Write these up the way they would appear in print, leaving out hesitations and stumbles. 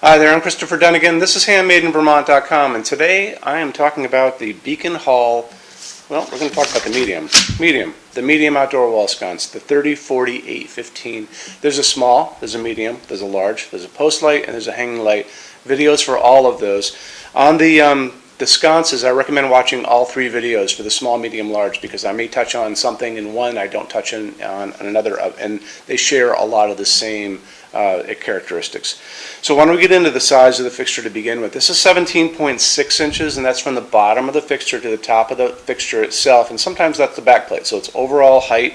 Hi there, I'm Christopher Dunnigan. This is HandmadeInVermont.com, and today I am talking about the Beacon Hall. Well, we're going to talk about the medium outdoor wall sconce, the 30, 40, 8, 15. There's a small, there's a medium, there's a large, there's a post light, and there's a hanging light. Videos for all of those. On the sconces, I recommend watching all three videos for the small, medium, large, because I may touch on something in one I don't touch on another, and they share a lot of the same characteristics. So why don't we get into the size of the fixture to begin with. This is 17.6 inches, and that's from the bottom of the fixture to the top of the fixture itself, and sometimes that's the back plate. So it's overall height,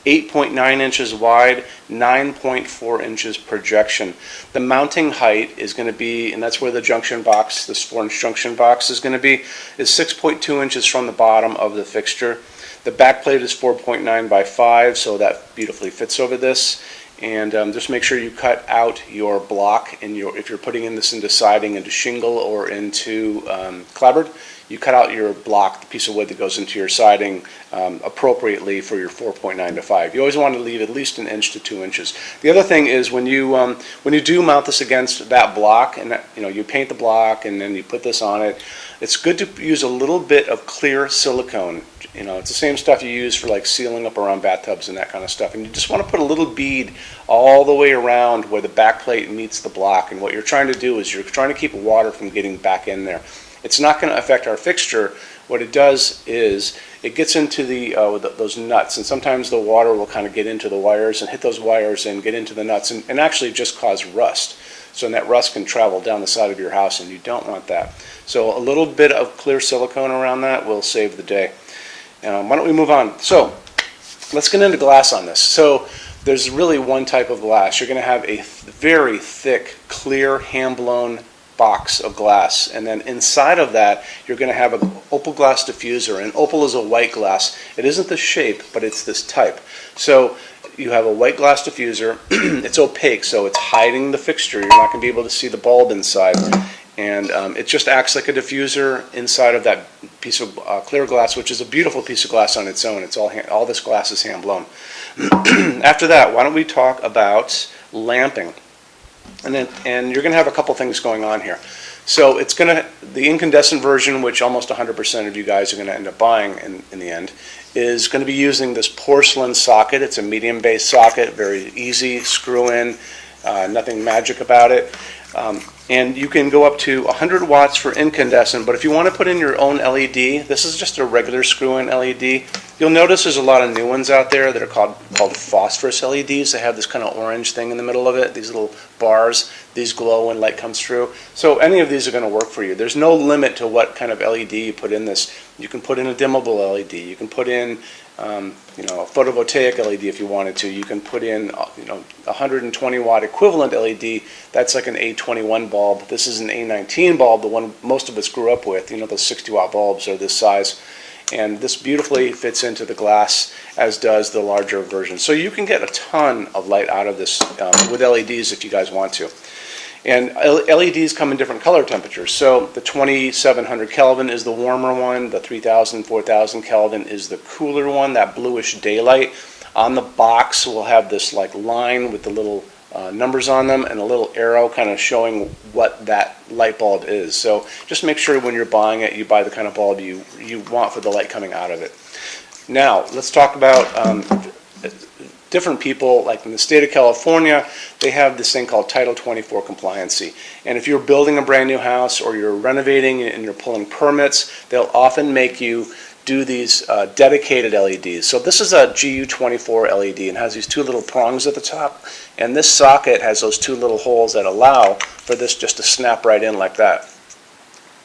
8.9 inches wide, 9.4 inches projection. The mounting height is going to be, and that's where the junction box, this 4-inch junction box is going to be, is 6.2 inches from the bottom of the fixture. The back plate is 4.9 by 5, so that beautifully fits over this. And just make sure you cut out your block, and if you're putting this into siding, into shingle, or into clapboard, you cut out your block, the piece of wood that goes into your siding, appropriately for your 4.9 to 5. You always want to leave at least 1 inch to 2 inches. The other thing is when you do mount this against that block, and you paint the block and then you put this on it, it's good to use a little bit of clear silicone. It's the same stuff you use for like sealing up around bathtubs and that kind of stuff. And you just want to put a little bead all the way around where the back plate meets the block. And what you're trying to do is you're trying to keep water from getting back in there. It's not going to affect our fixture. What it does is it gets into those nuts, and sometimes the water will kind of get into the wires and hit those wires and get into the nuts and actually just cause rust. So that rust can travel down the side of your house, and you don't want that. So a little bit of clear silicone around that will save the day. Why don't we move on? So let's get into glass on this. So there's really one type of glass. You're going to have a very thick, clear, hand-blown box of glass, and then inside of that you're going to have an opal glass diffuser. And opal is a white glass. It isn't the shape, but it's this type. So you have a white glass diffuser. It's opaque, so it's hiding the fixture. You're not going to be able to see the bulb inside. And it just acts like a diffuser inside of that piece of clear glass, which is a beautiful piece of glass on its own. It's all this glass is hand blown. After that, why don't we talk about lamping? And you're going to have a couple things going on here. So it's the incandescent version, which almost 100% of you guys are going to end up buying in the end, is going to be using this porcelain socket. It's a medium-based socket, very easy, screw in, nothing magic about it. And you can go up to 100 watts for incandescent, but if you want to put in your own LED, this is just a regular screw-in LED. You'll notice there's a lot of new ones out there that are called phosphorus LEDs. They have this kind of orange thing in the middle of it, these little bars. These glow when light comes through. So any of these are going to work for you. There's no limit to what kind of LED you put in this. You can put in a dimmable LED. You can put in a photovoltaic LED if you wanted to. You can put in 120 watt equivalent LED. That's like an A21 bulb. This is an A19 bulb, the one most of us grew up with. Those 60 watt bulbs are this size. And this beautifully fits into the glass, as does the larger version. So you can get a ton of light out of this with LEDs if you guys want to. And LEDs come in different color temperatures. So the 2700 Kelvin is the warmer one. The 3000, 4000 Kelvin is the cooler one, that bluish daylight. On the box we'll have this like line with the little numbers on them and a little arrow kind of showing what that light bulb is. So just make sure when you're buying it, you buy the kind of bulb you want for the light coming out of it. Now let's talk about different people. Like in the state of California, they have this thing called Title 24 compliancy. And if you're building a brand new house or you're renovating and you're pulling permits, they'll often make you do these dedicated LEDs. So this is a GU24 LED and has these two little prongs at the top, and this socket has those two little holes that allow for this just to snap right in like that.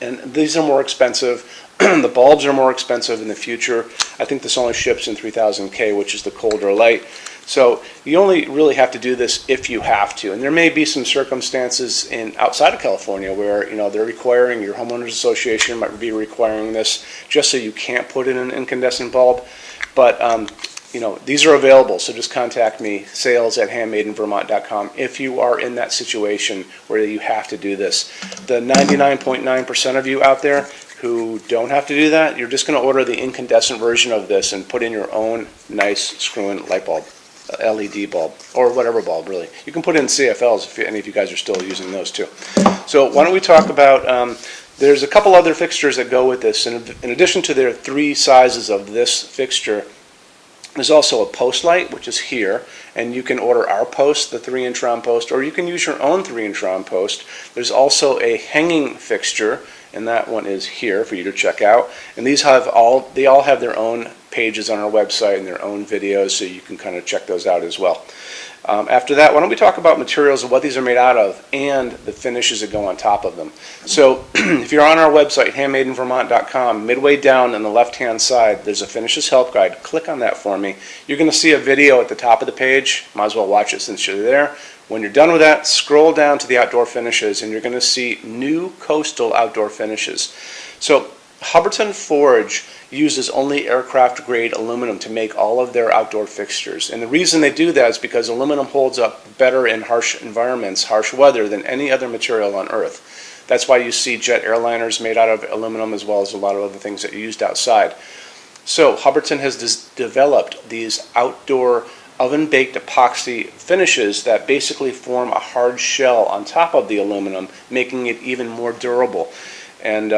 And these are more expensive. The bulbs are more expensive in the future. I think this only ships in 3000K, which is the colder light. So you only really have to do this if you have to. And there may be some circumstances outside of California where they're requiring, your homeowners association might be requiring this just so you can't put in an incandescent bulb. But these are available, so just contact me, sales@HandmadeInVermont.com, if you are in that situation where you have to do this. The 99.9% of you out there who don't have to do that, you're just going to order the incandescent version of this and put in your own nice screw-in light bulb. LED bulb, or whatever bulb, really. You can put in CFLs if any of you guys are still using those too. So why don't we talk about, there's a couple other fixtures that go with this. In addition to their 3 sizes of this fixture, there's also a post light, which is here, and you can order our post, the 3-inch round post, or you can use your own 3-inch round post. There's also a hanging fixture, and that one is here for you to check out. And these they all have their own pages on our website and their own videos, so you can kind of check those out as well. After that, why don't we talk about materials and what these are made out of and the finishes that go on top of them. So if you're on our website, HandmadeInVermont.com, midway down on the left-hand side, there's a finishes help guide. Click on that for me. You're going to see a video at the top of the page. Might as well watch it since you're there. When you're done with that, scroll down to the outdoor finishes, and you're going to see new coastal outdoor finishes. So Hubbardton Forge uses only aircraft-grade aluminum to make all of their outdoor fixtures. And the reason they do that is because aluminum holds up better in harsh environments, harsh weather, than any other material on Earth. That's why you see jet airliners made out of aluminum, as well as a lot of other things that are used outside. So Hubbardton has developed these outdoor oven-baked epoxy finishes that basically form a hard shell on top of the aluminum, making it even more durable. And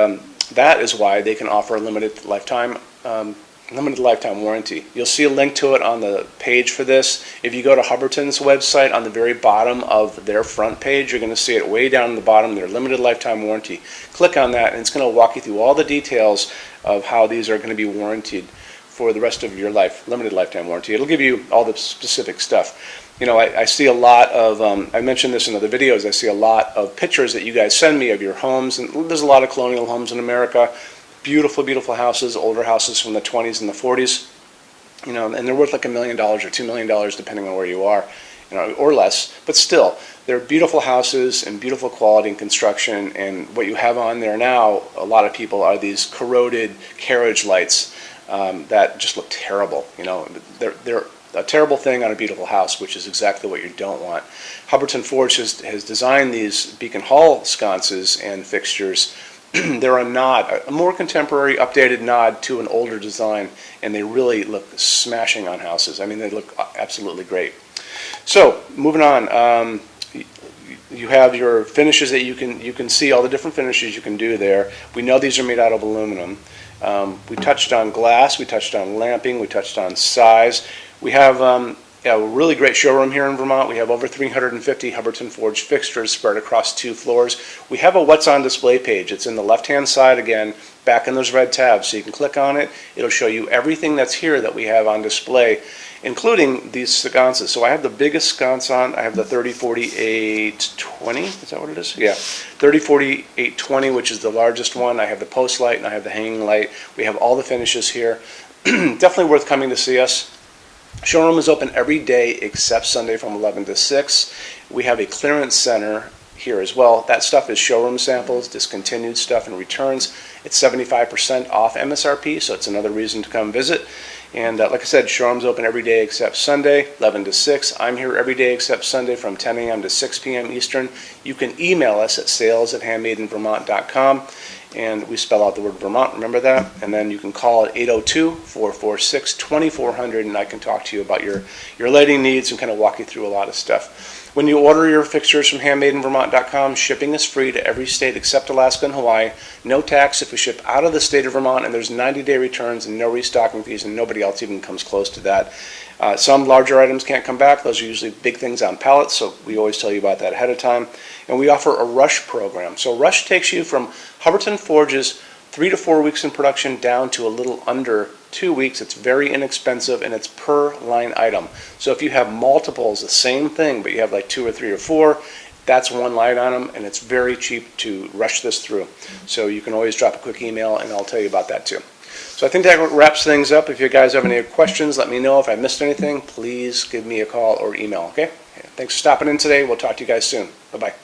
that is why they can offer a limited lifetime warranty. You'll see a link to it on the page for this. If you go to Hubbardton's website, on the very bottom of their front page, you're going to see it way down in the bottom, their limited lifetime warranty. Click on that, and it's going to walk you through all the details of how these are going to be warranted for the rest of your life, limited lifetime warranty. It'll give you all the specific stuff. You know, I see a lot of, I mentioned this in other videos, I see a lot of pictures that you guys send me of your homes, and there's a lot of colonial homes in America, beautiful, beautiful houses, older houses from the 20s and the 40s, you know, and they're worth like $1 million or $2 million depending on where you are, you know, or less, but still, they're beautiful houses and beautiful quality and construction, and what you have on there now, a lot of people, are these corroded carriage lights that just look terrible, you know, they're a terrible thing on a beautiful house, which is exactly what you don't want. Hubbardton Forge has designed these Beacon Hall sconces and fixtures. They're a more contemporary, updated nod to an older design, and they really look smashing on houses. I mean, they look absolutely great. So, moving on, you have your finishes that you can see all the different finishes you can do there. We know these are made out of aluminum. We touched on glass, we touched on lamping, we touched on size. We have a really great showroom here in Vermont. We have over 350 Hubbardton Forge fixtures spread across 2 floors. We have a What's on Display page. It's in the left-hand side again, back in those red tabs. So you can click on it. It'll show you everything that's here that we have on display, including these sconces. So I have the biggest sconce on. I have the 30-40-820. Is that what it is? Yeah, 30-40-820, which is the largest one. I have the post light and I have the hanging light. We have all the finishes here. Definitely worth coming to see us. Showroom is open every day except Sunday from 11 to 6. We have a clearance center here as well. That stuff is showroom samples, discontinued stuff, and returns. It's 75% off MSRP, so it's another reason to come visit. And like I said, showroom's open every day except Sunday, 11 to 6. I'm here every day except Sunday from 10 a.m. to 6 p.m. Eastern. You can email us at sales@HandmadeInVermont.com. And we spell out the word Vermont, remember that? And then you can call at 802-446-2400, and I can talk to you about your lighting needs and kind of walk you through a lot of stuff. When you order your fixtures from HandmadeInVermont.com, shipping is free to every state except Alaska and Hawaii. No tax if we ship out of the state of Vermont, and there's 90-day returns and no restocking fees, and nobody else even comes close to that. Some larger items can't come back. Those are usually big things on pallets, so we always tell you about that ahead of time. And we offer a rush program. So rush takes you from Hubbardton Forge's 3 to 4 weeks in production down to a little under 2 weeks. It's very inexpensive, and it's per line item. So if you have multiples, the same thing, but you have like 2 or 3 or 4, that's one line item, and it's very cheap to rush this through. So you can always drop a quick email, and I'll tell you about that too. So I think that wraps things up. If you guys have any questions, let me know. If I missed anything, please give me a call or email, okay? Thanks for stopping in today. We'll talk to you guys soon. Bye-bye.